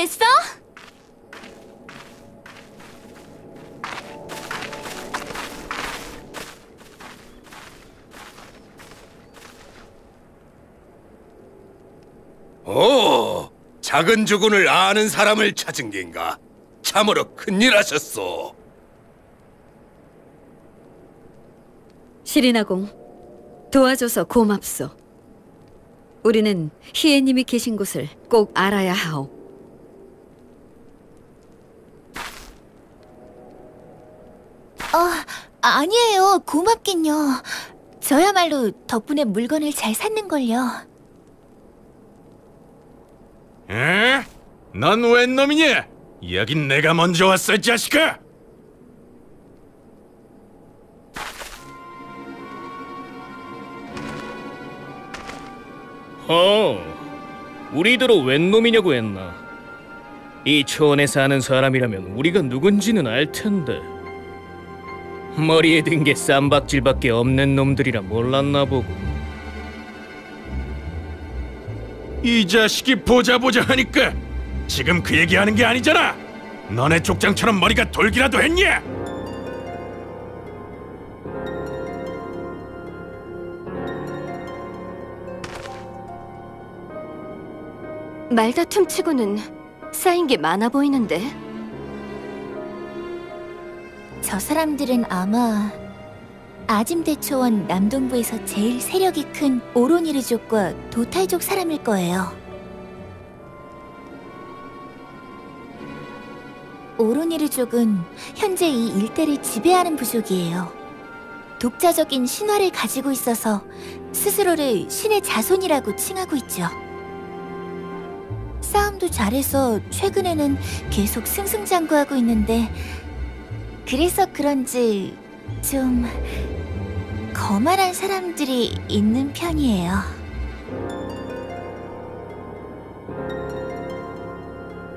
준비됐어? 오, 작은 주군을 아는 사람을 찾은 겐가? 참으로 큰일 하셨소. 시리나공, 도와줘서 고맙소. 우리는 희애님이 계신 곳을 꼭 알아야 하오. 아니에요. 고맙긴요. 저야말로 덕분에 물건을 잘 샀는걸요. 에? 넌 웬 놈이냐? 여긴 내가 먼저 왔어, 자식아! 우리더러 웬 놈이냐고 했나? 이 초원에 사는 사람이라면 우리가 누군지는 알 텐데. 머리에 든 게 쌈박질밖에 없는 놈들이라 몰랐나 보고. 이 자식이 보자 하니까 지금 그 얘기하는 게 아니잖아. 너네 족장처럼 머리가 돌기라도 했냐? 말다툼치고는 쌓인 게 많아 보이는데. 저 사람들은 아마 아짐대초원 남동부에서 제일 세력이 큰 오로니르족과 도탈족 사람일 거예요. 오로니르족은 현재 이 일대를 지배하는 부족이에요. 독자적인 신화를 가지고 있어서 스스로를 신의 자손이라고 칭하고 있죠. 싸움도 잘해서 최근에는 계속 승승장구하고 있는데, 그래서 그런지 좀 거만한 사람들이 있는 편이에요.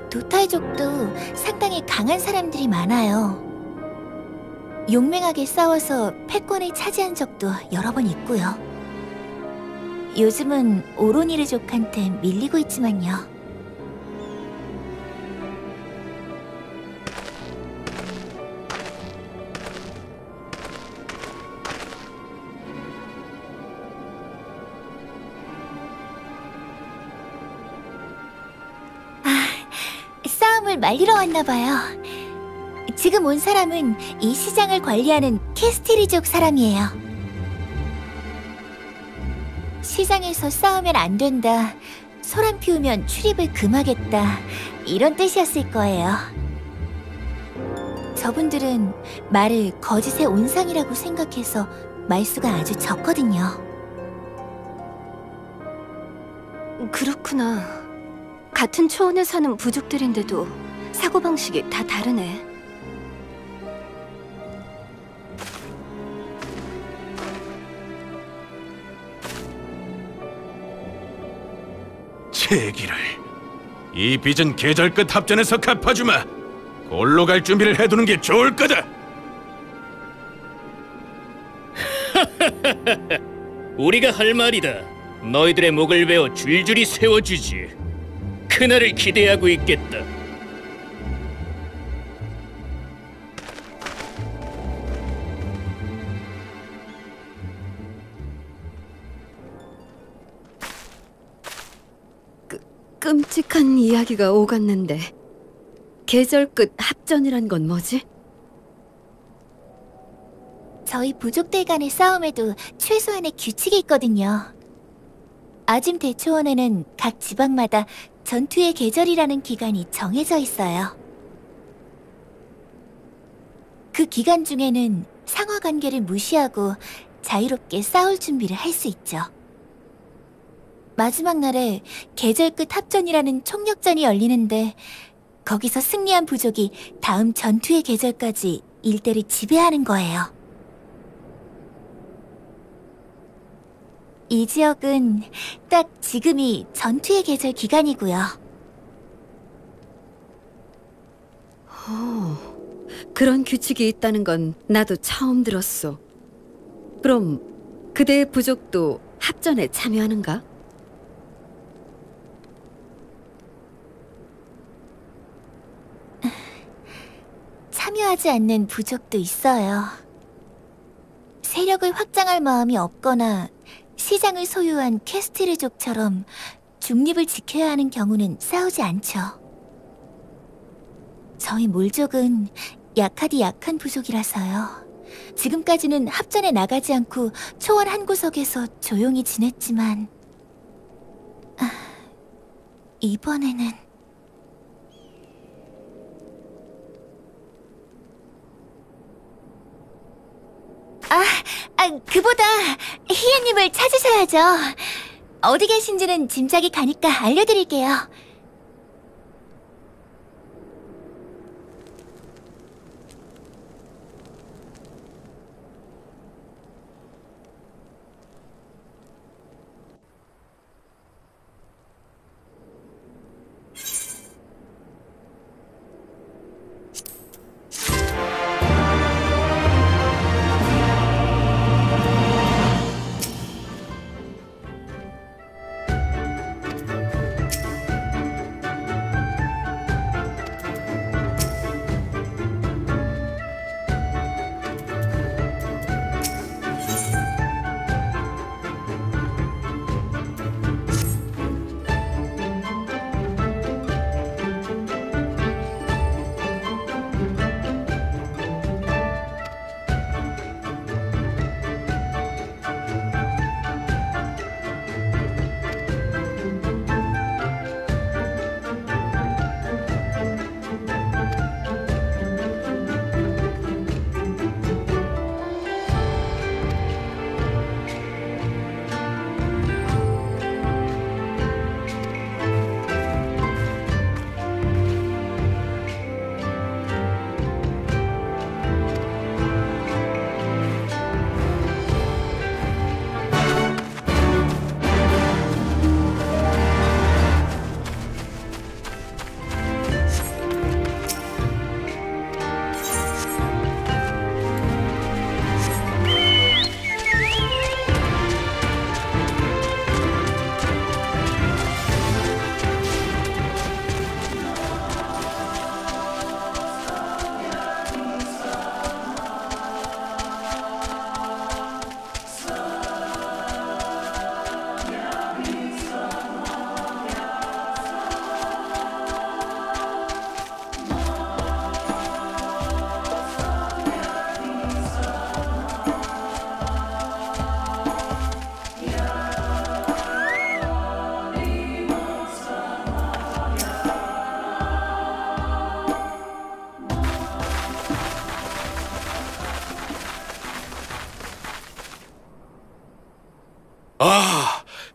도탈족도 상당히 강한 사람들이 많아요. 용맹하게 싸워서 패권을 차지한 적도 여러 번 있고요. 요즘은 오로니르족한테 밀리고 있지만요. 싸움을 말리러 왔나봐요. 지금 온 사람은 이 시장을 관리하는 캐스티리족 사람이에요. 시장에서 싸우면 안 된다, 소란 피우면 출입을 금하겠다, 이런 뜻이었을 거예요. 저분들은 말을 거짓의 온상이라고 생각해서 말수가 아주 적거든요. 그렇구나. 같은 초원에 사는 부족들인데도 사고방식이 다 다르네. 제기를. 이 빚은 계절 끝 합전에서 갚아주마. 골로 갈 준비를 해두는 게 좋을 거다. 우리가 할 말이다. 너희들의 목을 베어 줄줄이 세워주지. 그날을 기대하고 있겠다. 끔찍한 이야기가 오갔는데, 계절 끝 합전이란 건 뭐지? 저희 부족들 간의 싸움에도 최소한의 규칙이 있거든요. 아짐 대초원에는 각 지방마다 전투의 계절이라는 기간이 정해져 있어요. 그 기간 중에는 상하 관계를 무시하고 자유롭게 싸울 준비를 할 수 있죠. 마지막 날에 계절 끝 합전이라는 총력전이 열리는데, 거기서 승리한 부족이 다음 전투의 계절까지 일대를 지배하는 거예요. 이 지역은 딱 지금이 전투의 계절 기간이고요. 그런 규칙이 있다는 건 나도 처음 들었어. 그럼 그대의 부족도 합전에 참여하는가? 참여하지 않는 부족도 있어요. 세력을 확장할 마음이 없거나 시장을 소유한 퀘스트르족처럼 중립을 지켜야 하는 경우는 싸우지 않죠. 저희 몰족은 약하디 약한 부족이라서요. 지금까지는 합전에 나가지 않고 초원 한 구석에서 조용히 지냈지만 이번에는 그보다 희애님을 찾으셔야죠. 어디 계신지는 짐작이 가니까 알려드릴게요.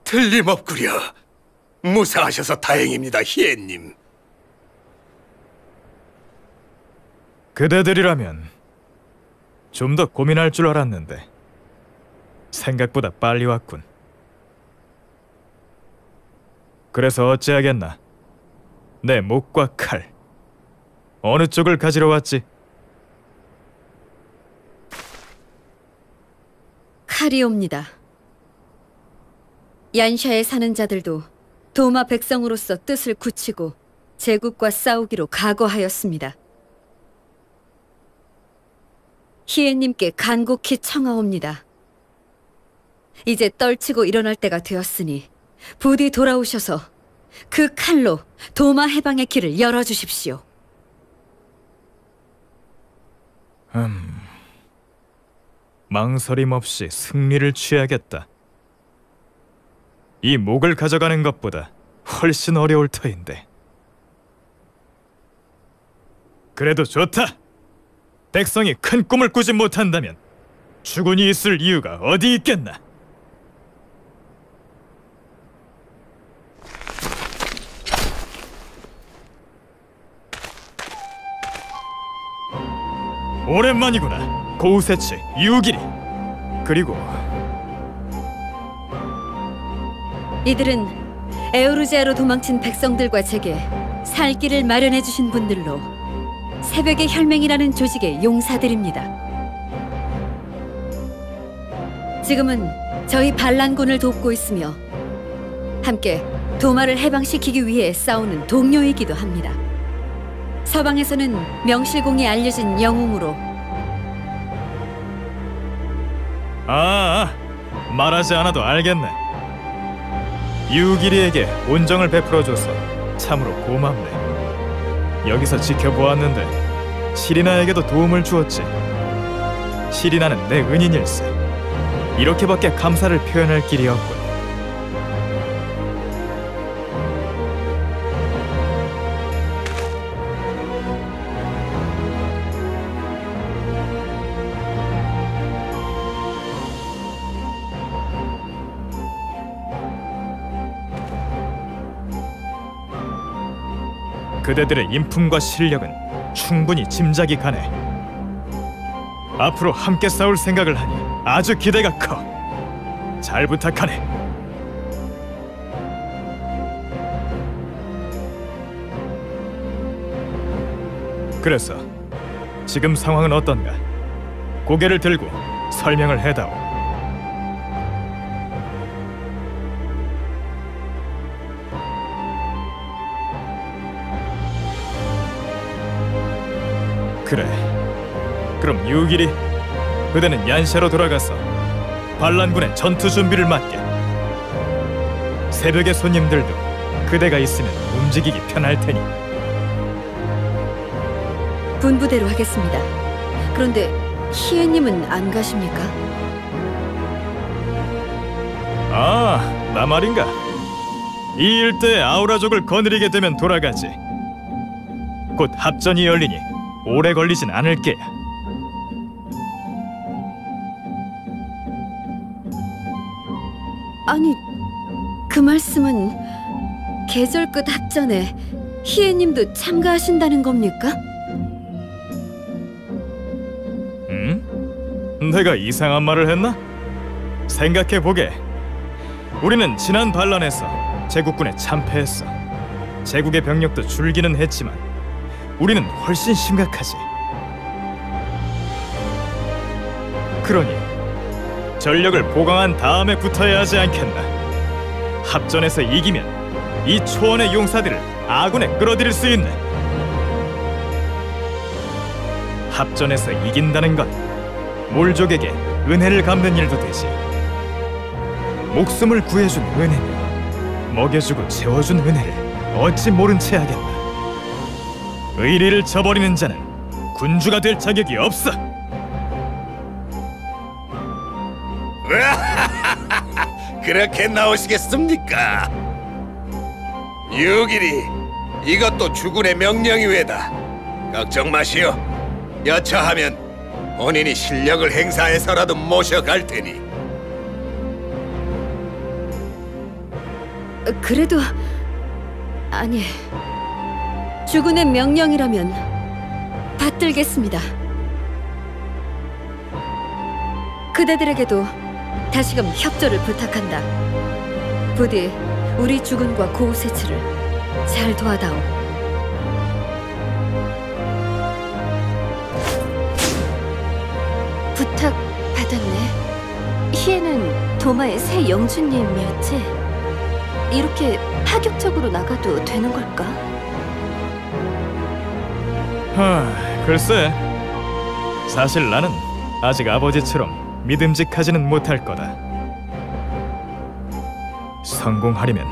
틀림없구려. 무사하셔서 다행입니다, 희애님. 그대들이라면 좀 더 고민할 줄 알았는데 생각보다 빨리 왔군. 그래서 어찌하겠나? 내 목과 칼 어느 쪽을 가지러 왔지? 칼이옵니다. 얀샤에 사는 자들도 도마 백성으로서 뜻을 굳히고 제국과 싸우기로 각오하였습니다. 희애님께 간곡히 청하옵니다. 이제 떨치고 일어날 때가 되었으니 부디 돌아오셔서 그 칼로 도마 해방의 길을 열어주십시오. 망설임 없이 승리를 취하겠다. 이 목을 가져가는 것보다 훨씬 어려울 터인데. 그래도 좋다. 백성이 큰 꿈을 꾸지 못한다면 주군이 있을 이유가 어디 있겠나? 오랜만이구나. 고우세치, 유길이. 그리고 이들은 에오르지아로 도망친 백성들과 제게 살 길을 마련해 주신 분들로 새벽의 혈맹이라는 조직의 용사들입니다. 지금은 저희 반란군을 돕고 있으며 함께 도마를 해방시키기 위해 싸우는 동료이기도 합니다. 서방에서는 명실공히 알려진 영웅으로 말하지 않아도 알겠네. 유기리에게 온정을 베풀어줘서 참으로 고맙네. 여기서 지켜보았는데 시리나에게도 도움을 주었지. 시리나는 내 은인일세. 이렇게밖에 감사를 표현할 길이 없군. 그대들의 인품과 실력은 충분히 짐작이 가네. 앞으로 함께 싸울 생각을 하니 아주 기대가 커. 잘 부탁하네. 그래서 지금 상황은 어떤가? 고개를 들고 설명을 해다오. 그래. 그럼 유길이 그대는 얀샤로 돌아가서 반란군의 전투 준비를 맡게. 새벽의 손님들도 그대가 있으면 움직이기 편할 테니. 분부대로 하겠습니다. 그런데 희애님은 안 가십니까? 나 말인가? 이 일대의 아우라족을 거느리게 되면 돌아가지. 곧 합전이 열리니 오래 걸리진 않을 게야. 아니, 그 말씀은 계절 끝 합전에 희애님도 참가하신다는 겁니까? 내가 이상한 말을 했나? 생각해보게. 우리는 지난 반란에서 제국군에 참패했어. 제국의 병력도 줄기는 했지만 우리는 훨씬 심각하지. 그러니 전력을 보강한 다음에 붙어야 하지 않겠나? 합전에서 이기면 이 초원의 용사들을 아군에 끌어들일 수 있네. 합전에서 이긴다는 건 몰족에게 은혜를 갚는 일도 되지. 목숨을 구해준 은혜며 먹여주고 채워준 은혜를 어찌 모른 채 하겠나. 의리를 저버리는 자는 군주가 될 자격이 없어. 그렇게 나오시겠습니까? 유길이, 이것도 주군의 명령이 외다. 걱정 마시오. 여차하면 본인이 실력을 행사해서라도 모셔갈 테니. 그래도 아니, 주군의 명령이라면 받들겠습니다. 그대들에게도 다시금 협조를 부탁한다. 부디 우리 주군과 고우세치를 잘 도와다오. 부탁 받았네. 희애는 도마의 새 영주님이었지? 이렇게 파격적으로 나가도 되는 걸까? 글쎄. 사실 나는 아직 아버지처럼 믿음직하지는 못할 거다. 성공하려면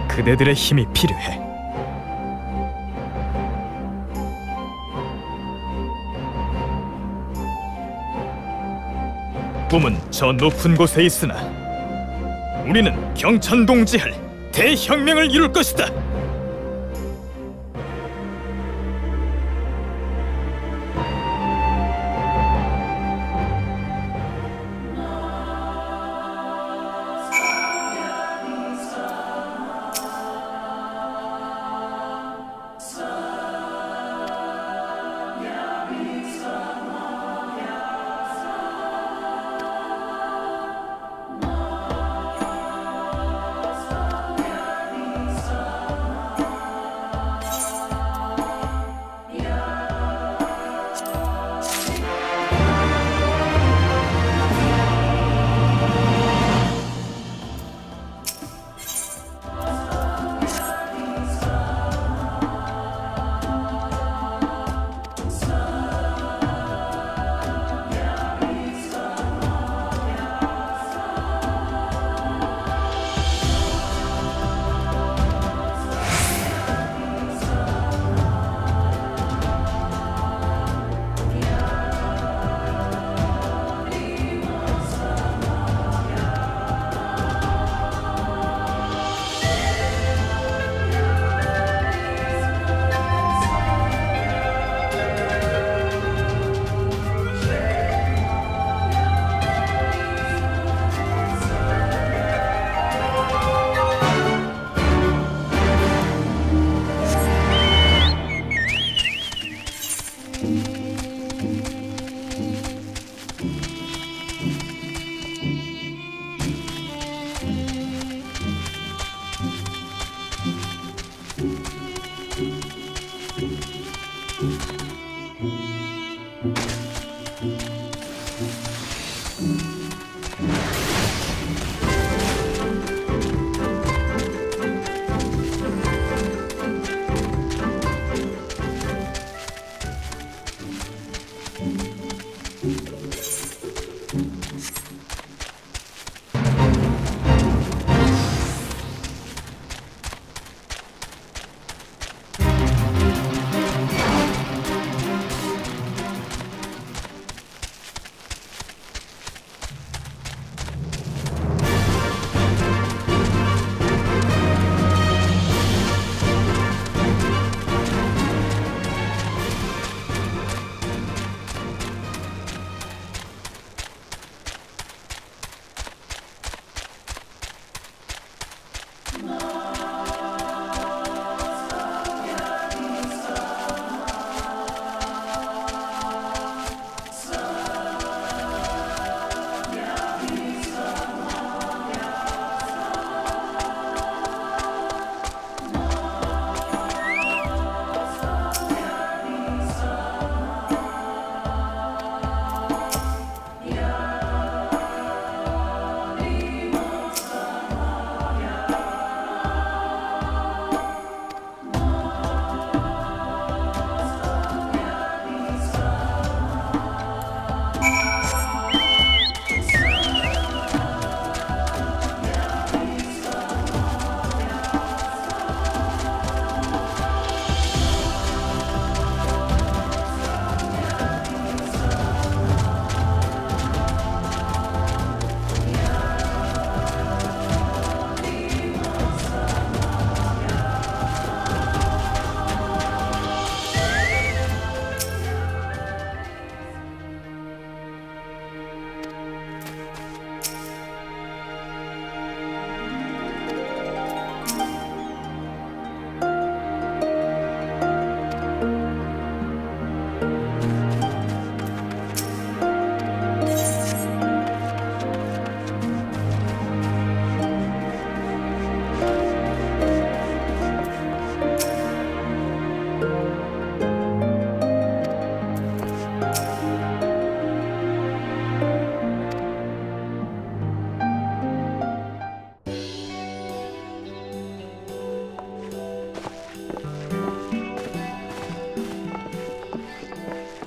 그대들의 힘이 필요해. 꿈은 저 높은 곳에 있으나 우리는 경천동지할 대혁명을 이룰 것이다.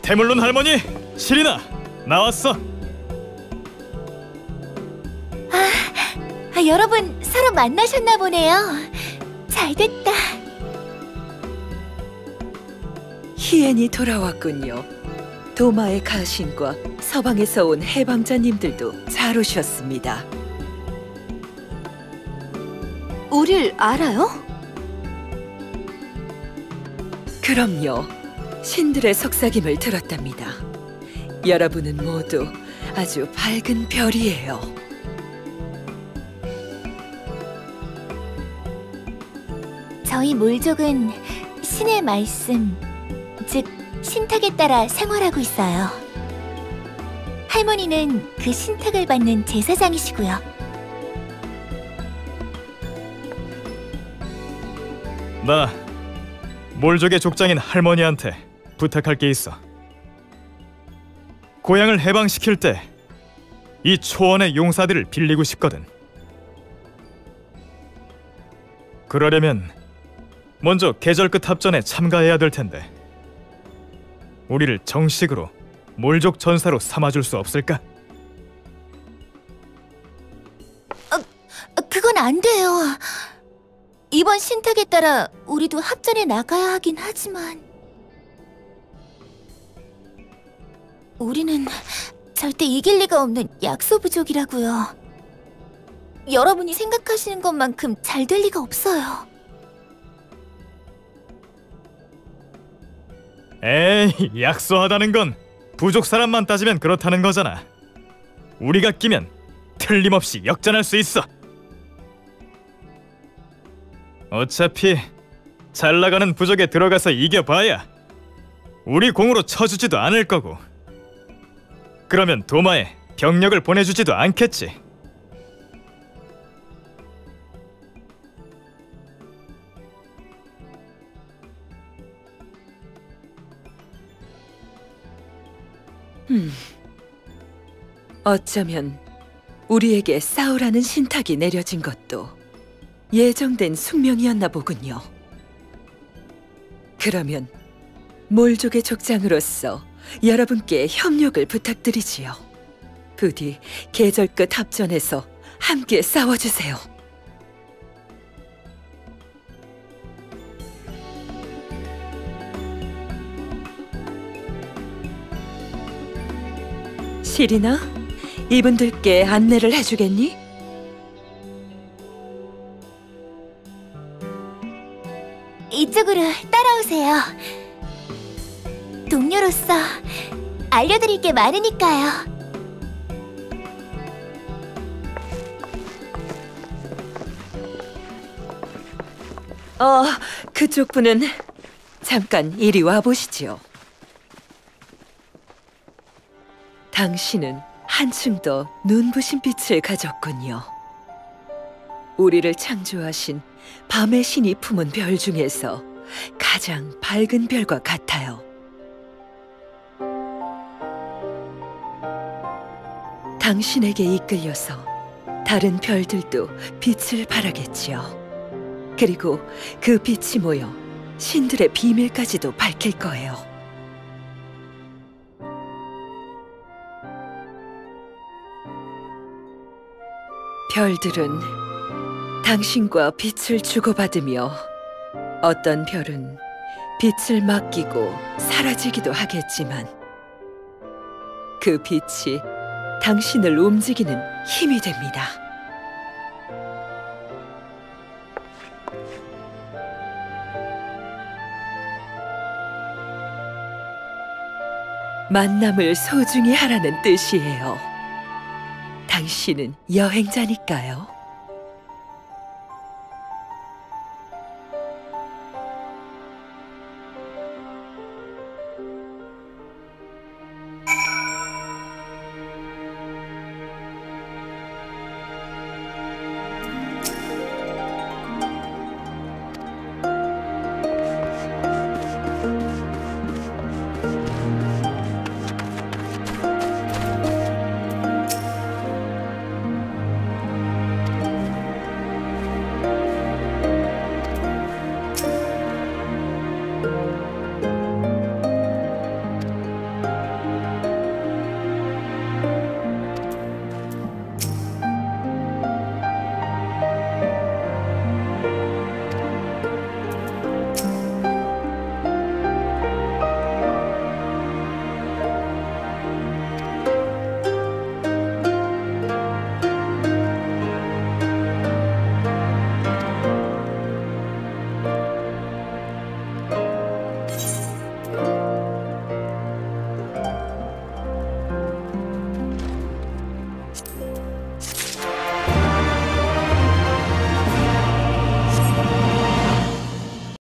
태물론 할머니, 시리나 나왔어. 여러분 서로 만나셨나 보네요. 잘됐다. 희엔이 돌아왔군요. 도마의 가신과 서방에서 온 해방자님들도 잘 오셨습니다. 우릴 알아요? 그럼요. 신들의 속삭임을 들었답니다. 여러분은 모두 아주 밝은 별이에요. 저희 몰족은 신의 말씀, 즉 신탁에 따라 생활하고 있어요. 할머니는 그 신탁을 받는 제사장이시고요. 나 몰족의 족장인 할머니한테 부탁할 게 있어. 고향을 해방시킬 때 이 초원의 용사들을 빌리고 싶거든. 그러려면 먼저 계절 끝 합전에 참가해야 될 텐데 우리를 정식으로 몰족 전사로 삼아줄 수 없을까? 그건 안 돼요. 이번 신탁에 따라 우리도 합전에 나가야 하긴 하지만 우리는 절대 이길 리가 없는 약소부족이라고요. 여러분이 생각하시는 것만큼 잘 될 리가 없어요. 에이, 약소하다는 건 부족 사람만 따지면 그렇다는 거잖아. 우리가 끼면 틀림없이 역전할 수 있어. 어차피 잘 나가는 부족에 들어가서 이겨봐야 우리 공으로 쳐주지도 않을 거고. 그러면 도마에 병력을 보내주지도 않겠지. 어쩌면 우리에게 싸우라는 신탁이 내려진 것도 예정된 숙명이었나 보군요. 그러면 몰족의 족장으로서 여러분께 협력을 부탁드리지요. 부디 계절 끝 합전에서 함께 싸워주세요. 시리나, 이분들께 안내를 해주겠니? 이쪽으로 따라오세요. 동료로서 알려드릴 게 많으니까요. 그쪽 분은 잠깐 이리 와 보시지요. 당신은 한층 더 눈부신 빛을 가졌군요. 우리를 창조하신 밤의 신이 품은 별 중에서 가장 밝은 별과 같아요. 당신에게 이끌려서 다른 별들도 빛을 발하겠지요. 그리고 그 빛이 모여 신들의 비밀까지도 밝힐 거예요. 별들은 당신과 빛을 주고받으며 어떤 별은 빛을 맡기고 사라지기도 하겠지만 그 빛이 당신을 움직이는 힘이 됩니다. 만남을 소중히 하라는 뜻이에요. 당신은 여행자니까요.